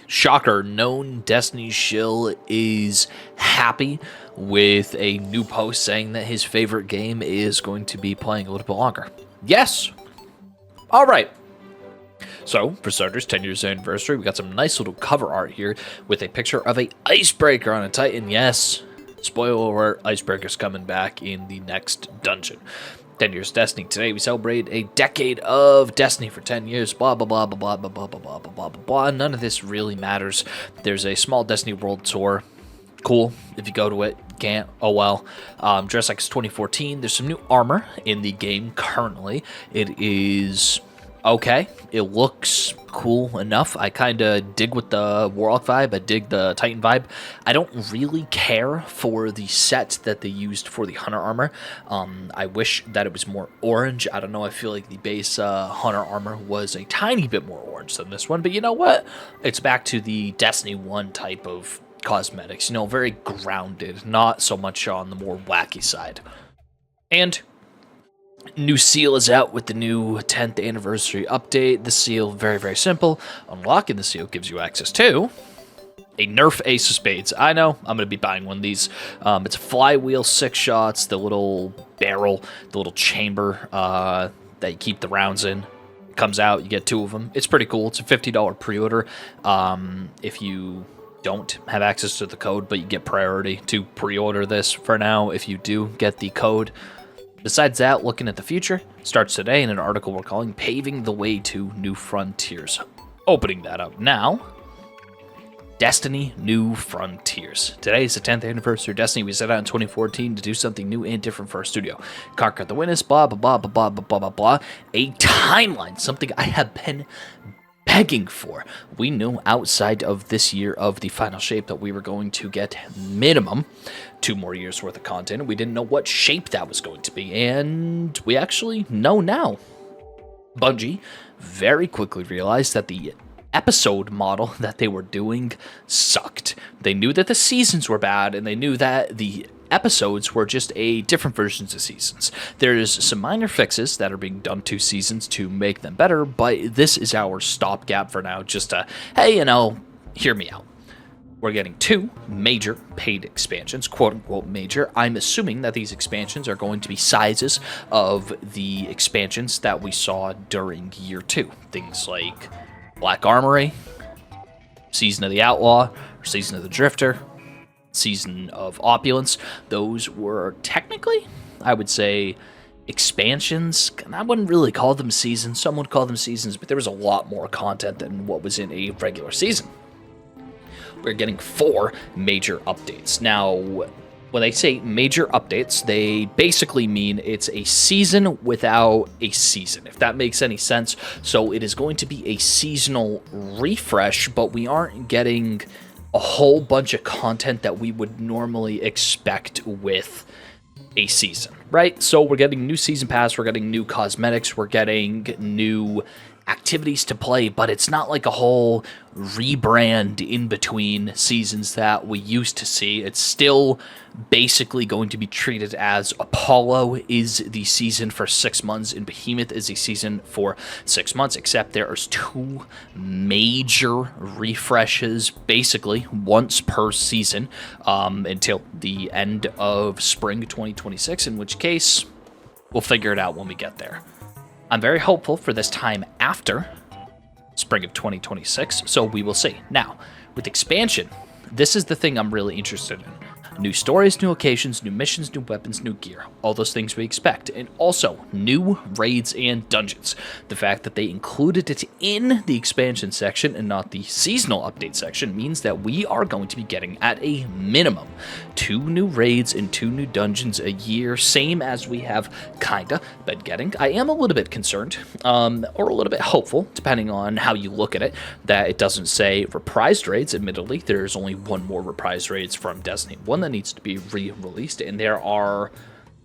Shocker, known Destiny shill is happy with a new post saying that his favorite game is going to be playing a little bit longer. Yes! Alright. So, for starters, 10 years anniversary, we got some nice little cover art here with a picture of a icebreaker on a Titan. Yes, spoiler alert, icebreaker's coming back in the next dungeon. 10 years Destiny. Today we celebrate a decade of Destiny for 10 years. Blah, blah, blah, blah, blah, blah, blah, blah, blah, blah, blah, blah. None of this really matters. There's a small Destiny World Tour. Cool. If you go to it, can't. Oh well. Dress like it's 2014. There's some new armor in the game currently. It is okay. It looks cool enough. I kind of dig with the Warlock vibe. I dig the Titan vibe. I don't really care for the set that they used for the Hunter armor. I wish that it was more orange. I don't know. I feel like the base Hunter armor was a tiny bit more orange than this one. But you know what? It's back to the Destiny 1 type of cosmetics. You know, very grounded. Not so much on the more wacky side. And new seal is out with the new 10th anniversary update. The seal, very, very simple. Unlocking the seal gives you access to a Nerf Ace of Spades. I know, I'm going to be buying one of these. It's a flywheel, 6 shots, the little barrel, the little chamber that you keep the rounds in. Comes out, you get 2 of them. It's pretty cool. It's a $50 pre-order. If you don't have access to the code, but you get priority to pre-order this for now if you do get the code. Besides that, looking at the future, starts today in an article we're calling Paving the Way to New Frontiers. Opening that up now. Destiny New Frontiers. Today is the 10th anniversary of Destiny. We set out in 2014 to do something new and different for our studio. Conquer the witness, blah, blah, blah, blah, blah, blah, blah, blah. A timeline, something I have been begging for. We knew outside of this year of the final shape that we were going to get minimum 2 more years worth of content. We didn't know what shape that was going to be, and we actually know now. Bungie very quickly realized that the episode model that they were doing sucked. They knew that the seasons were bad, and they knew that the episodes were just a different versions of seasons. There's some minor fixes that are being done to seasons to make them better, but this is our stopgap for now, just to, hey, you know, hear me out. We're getting 2 major paid expansions, quote-unquote major. I'm assuming that these expansions are going to be sizes of the expansions that we saw during Year 2. Things like Black Armory, Season of the Outlaw, or Season of the Drifter, Season of Opulence. Those were technically, I would say, expansions. I wouldn't really call them seasons. Some would call them seasons, but there was a lot more content than what was in a regular season. We're getting 4 major updates. Now, when they say major updates, they basically mean it's a season without a season, if that makes any sense. So it is going to be a seasonal refresh, but we aren't getting a whole bunch of content that we would normally expect with a season, right? So we're getting new season pass, we're getting new cosmetics, we're getting new activities to play, but it's not like a whole rebrand in between seasons that we used to see. It's still basically going to be treated as Apollo is the season for 6 months and Behemoth is a season for 6 months, except there's 2 major refreshes basically once per season until the end of spring 2026, in which case we'll figure it out when we get there. I'm very hopeful for this time after spring of 2026, so we will see. Now, with expansion, this is the thing I'm really interested in. New stories, new locations, new missions, new weapons, new gear. All those things we expect. And also, new raids and dungeons. The fact that they included it in the expansion section and not the seasonal update section means that we are going to be getting, at a minimum, 2 new raids and 2 new dungeons a year. Same as we have kinda been getting. I am a little bit concerned, or a little bit hopeful, depending on how you look at it, that it doesn't say reprised raids. Admittedly, there's only 1 more reprised raids from Destiny 1 that needs to be re-released, and there are,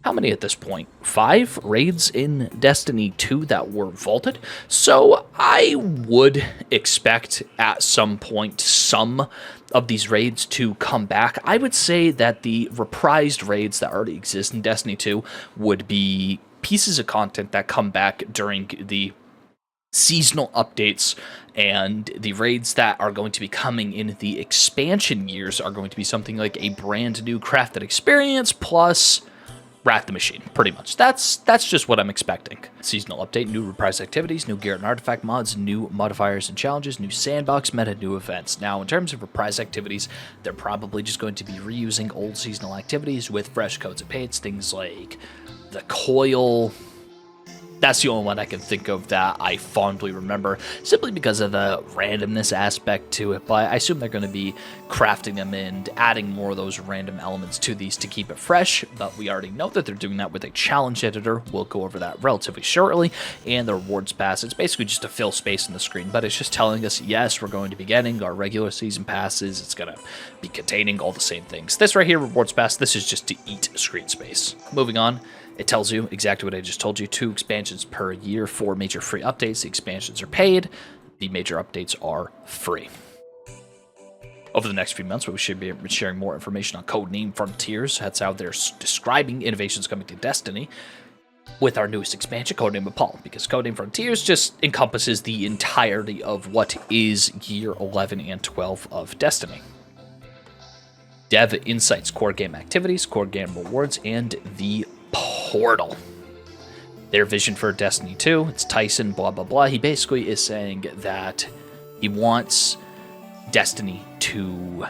how many at this point? 5 raids in Destiny 2 that were vaulted, so I would expect at some point some of these raids to come back. I would say that the reprised raids that already exist in Destiny 2 would be pieces of content that come back during the seasonal updates and the raids that are going to be coming in the expansion years are going to be something like a brand new crafted experience plus Wrath the Machine, pretty much. That's just what I'm expecting. Seasonal update, new reprise activities, new gear and artifact mods, new modifiers and challenges, new sandbox meta, new events. Now, in terms of reprise activities, they're probably just going to be reusing old seasonal activities with fresh codes and paints, things like the coil. That's the only one I can think of that I fondly remember, simply because of the randomness aspect to it. But I assume they're going to be crafting them and adding more of those random elements to these to keep it fresh. But we already know that they're doing that with a challenge editor. We'll go over that relatively shortly. And the rewards pass, it's basically just to fill space on the screen. But it's just telling us, yes, we're going to be getting our regular season passes. It's going to be containing all the same things. This right here, rewards pass, this is just to eat screen space. Moving on. It tells you exactly what I just told you. 2 expansions per year, 4 major free updates. The expansions are paid. The major updates are free. Over the next few months, we should be sharing more information on Codename Frontiers. That's how they're describing innovations coming to Destiny with our newest expansion, Codename Apollo, because Codename Frontiers just encompasses the entirety of what is year 11 and 12 of Destiny. Dev Insights, core game activities, core game rewards, and the Portal. Their vision for Destiny 2, it's Tyson, blah, blah, blah. He basically is saying that he wants Destiny to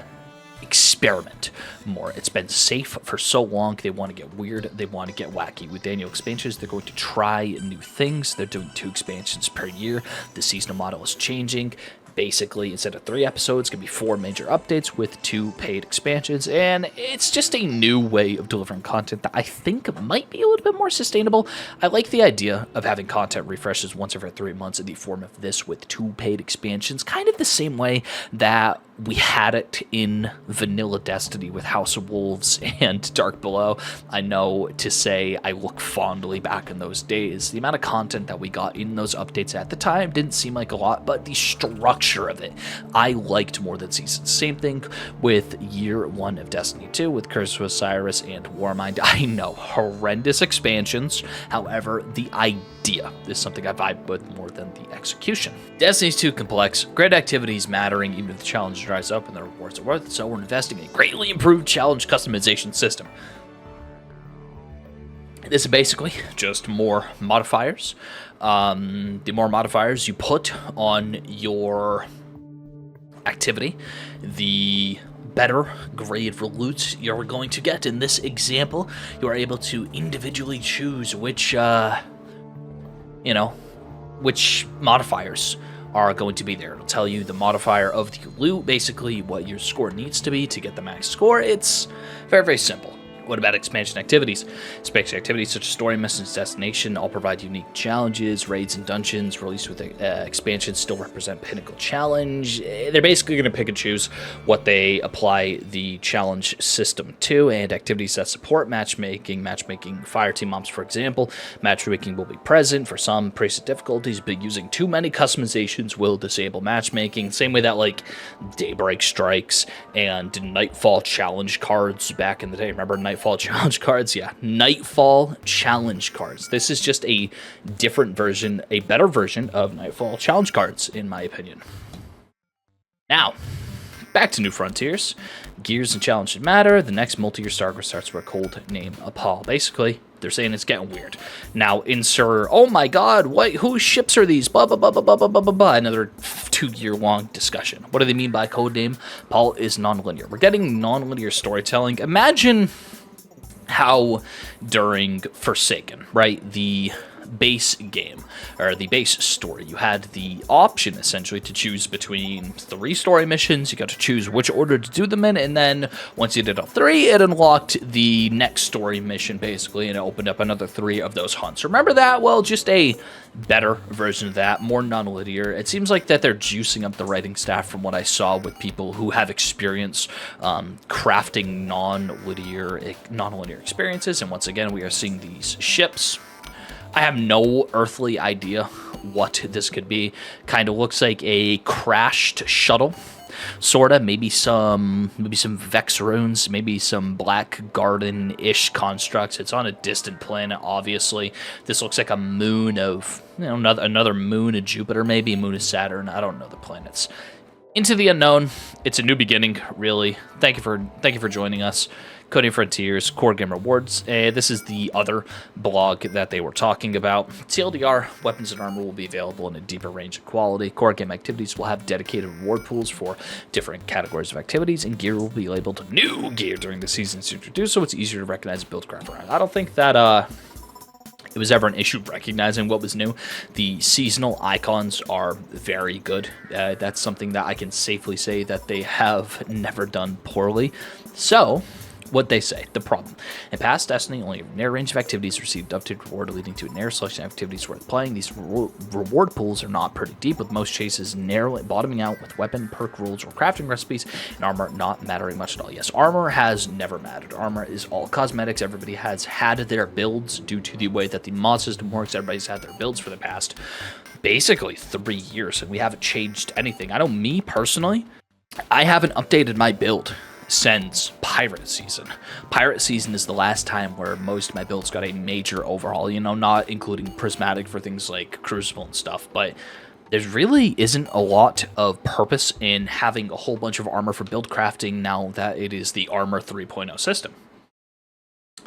experiment more. It's been safe for so long. They want to get weird. They want to get wacky. With annual expansions, they're going to try new things. They're doing 2 expansions per year. The seasonal model is changing. Basically, instead of 3 episodes, it's going to be 4 major updates with 2 paid expansions, and it's just a new way of delivering content that I think might be a little bit more sustainable. I like the idea of having content refreshes once every 3 months in the form of this with 2 paid expansions, kind of the same way that we had it in vanilla Destiny with House of Wolves and Dark Below. I know to say I look fondly back in those days. The amount of content that we got in those updates at the time didn't seem like a lot, but the structure of it I liked more than seasons. Same thing with year 1 of Destiny 2 with Curse of Osiris and Warmind. I know, horrendous expansions. However, the idea is something I vibe with more than the execution. Destiny's too complex. Great activities mattering even if the challenge dries up and the rewards are worth it, so we're investing in a greatly improved challenge customization system. This is basically just more modifiers. The more modifiers you put on your activity, the better grade for loot you're going to get. In this example, you are able to individually choose which modifiers are going to be there. It'll tell you the modifier of the loot, basically what your score needs to be to get the max score. It's very, very simple. What about expansion activities? Expansion activities such as story missions, destination, all provide unique challenges. Raids and dungeons released with expansions still represent Pinnacle Challenge. They're basically going to pick and choose what they apply the challenge system to, and activities that support matchmaking, fireteam mobs, for example. Matchmaking will be present for some preset difficulties, but using too many customizations will disable matchmaking. Same way that like Daybreak Strikes and Nightfall Challenge cards back in the day. Remember Nightfall Challenge cards? Yeah, Nightfall Challenge cards. This is just a different version, a better version of Nightfall Challenge cards, in my opinion. Now, back to New Frontiers. Gears and challenges matter. The next multi-year saga starts with a Codename Apollo. Basically, they're saying it's getting weird. Now, insert, oh my god, what? Whose ships are these? Blah, blah, blah, blah, blah, blah, blah, blah. Another 2-year-long discussion. What do they mean by Codename? Apollo is non-linear. We're getting non-linear storytelling. Imagine how during Forsaken, right, the base game, or the base story, you had the option essentially to choose between 3 story missions. You got to choose which order to do them in, and then once you did all 3, it unlocked the next story mission basically, and it opened up another 3 of those hunts. Remember that? Well, just a better version of that, more non-linear. It seems like that they're juicing up the writing staff from what I saw with people who have experience crafting non-linear experiences, and once again we are seeing these ships. I have no earthly idea what this could be. Kind of looks like a crashed shuttle sorta. Maybe some Vex runes, maybe some Black Garden-ish constructs. It's on a distant planet, obviously. This looks like a moon of, another moon of Jupiter, maybe a moon of Saturn. I don't know the planets. Into the unknown. It's a new beginning, really. Thank you for joining us. Coding Frontiers, Core Game Rewards. This is the other blog that they were talking about. TLDR, weapons and armor will be available in a deeper range of quality. Core Game Activities will have dedicated reward pools for different categories of activities, and gear will be labeled new gear during the season's introduced, so it's easier to recognize Buildcraft around. I don't think that it was ever an issue recognizing what was new. The seasonal icons are very good. That's something that I can safely say that they have never done poorly. So, what they say, the problem. In past Destiny, only a narrow range of activities received updated reward, leading to a narrow selection of activities worth playing. These reward pools are not pretty deep, with most chases narrowly bottoming out with weapon, perk rules, or crafting recipes, and armor not mattering much at all. Yes, armor has never mattered. Armor is all cosmetics. Everybody has had their builds due to the way that the mod system works. Everybody's had their builds for the past, basically, 3 years, and we haven't changed anything. I know me, personally, I haven't updated my build since Pirate Season. Pirate Season is the last time where most of my builds got a major overhaul, not including Prismatic for things like Crucible and stuff, but there really isn't a lot of purpose in having a whole bunch of armor for build crafting now that it is the Armor 3.0 system.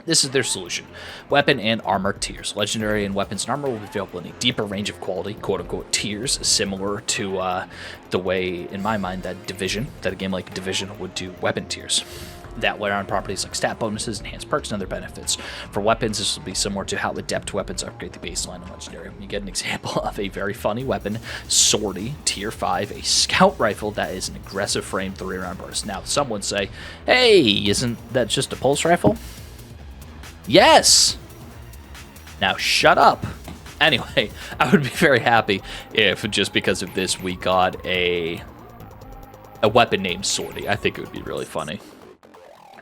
This is their solution. Weapon and armor tiers. Legendary and weapons and armor will be available in a deeper range of quality, quote-unquote tiers, similar to the way, in my mind, that a game like Division would do weapon tiers. That layer on properties like stat bonuses, enhanced perks, and other benefits. For weapons, this will be similar to how adept weapons upgrade the baseline of Legendary. You get an example of a very funny weapon, Swordy, tier 5, a scout rifle that is an aggressive frame 3-round burst. Now, some would say, hey, isn't that just a pulse rifle? Yes! Now shut up. Anyway, I would be very happy if just because of this we got a weapon named Swordy. I think it would be really funny.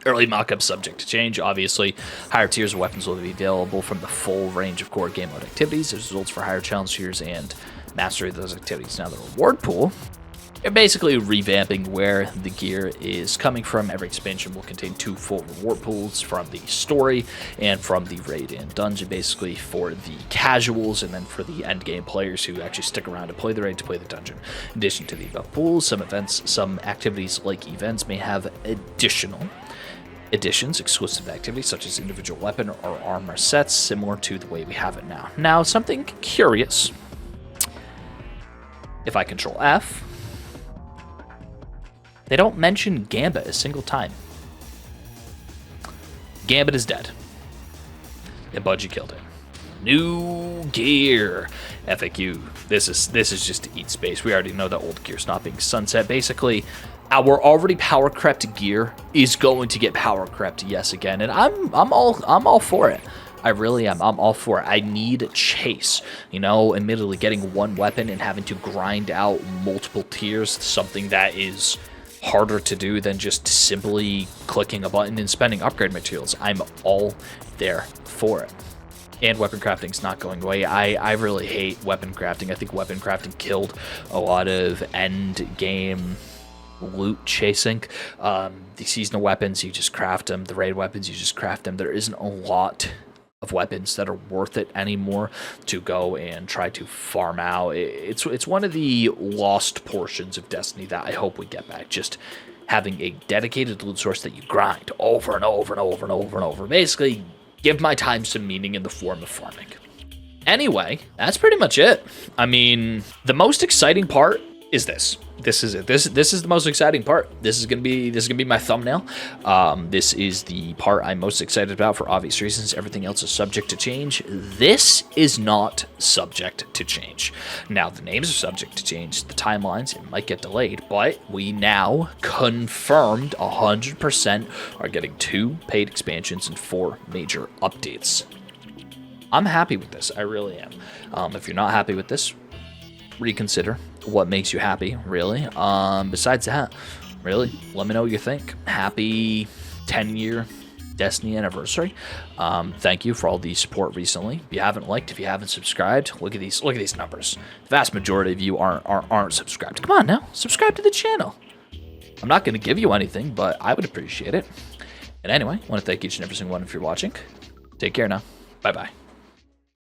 Early mock-up subject to change, obviously. Higher tiers of weapons will be available from the full range of core game mode activities. There's results for higher challenge tiers and mastery of those activities. Now the reward pool, they're basically revamping where the gear is coming from. Every expansion will contain 2 full reward pools from the story and from the raid and dungeon, basically for the casuals and then for the end game players who actually stick around to play the raid, to play the dungeon. In addition to the above pools, some activities like events may have additional additions, exclusive activities such as individual weapon or armor sets, similar to the way we have it now. Now, something curious. If I control F, they don't mention Gambit a single time. Gambit is dead. And Bungie killed it. New gear. FAQ. This is just to eat space. We already know that old gear's not being sunset. Basically, our already power crept gear is going to get power crept yes again, and I'm all for it. I really am. I'm all for it. I need chase. Admittedly, getting one weapon and having to grind out multiple tiers, something that is harder to do than just simply clicking a button and spending upgrade materials. I'm all there for it. And weapon crafting's not going away. I really hate weapon crafting. I think weapon crafting killed a lot of end game loot chasing. The seasonal weapons, you just craft them. The raid weapons, you just craft them. There isn't a lot of weapons that are worth it anymore to go and try to farm out. It's one of the lost portions of Destiny that I hope we get back. Just having a dedicated loot source that you grind over and over and over and over and over. Basically, give my time some meaning in the form of farming. Anyway, that's pretty much it. I mean, the most exciting part is this. This is it. This is the most exciting part. This is gonna be my thumbnail. This is the part I'm most excited about for obvious reasons. Everything else is subject to change. This is not subject to change. Now, the names are subject to change. The timelines, it might get delayed, but we now confirmed 100% are getting 2 paid expansions and 4 major updates. I'm happy with this. I really am. If you're not happy with this, reconsider what makes you happy, really. Besides that, really, let me know what you think. Happy 10-year Destiny anniversary. Thank you for all the support recently. If you haven't liked, if you haven't subscribed, look at these numbers. The vast majority of you aren't subscribed. Come on now, subscribe to the channel. I'm not going to give you anything, but I would appreciate it. And anyway, I want to thank each and every single one of you for watching. Take care now. Bye-bye.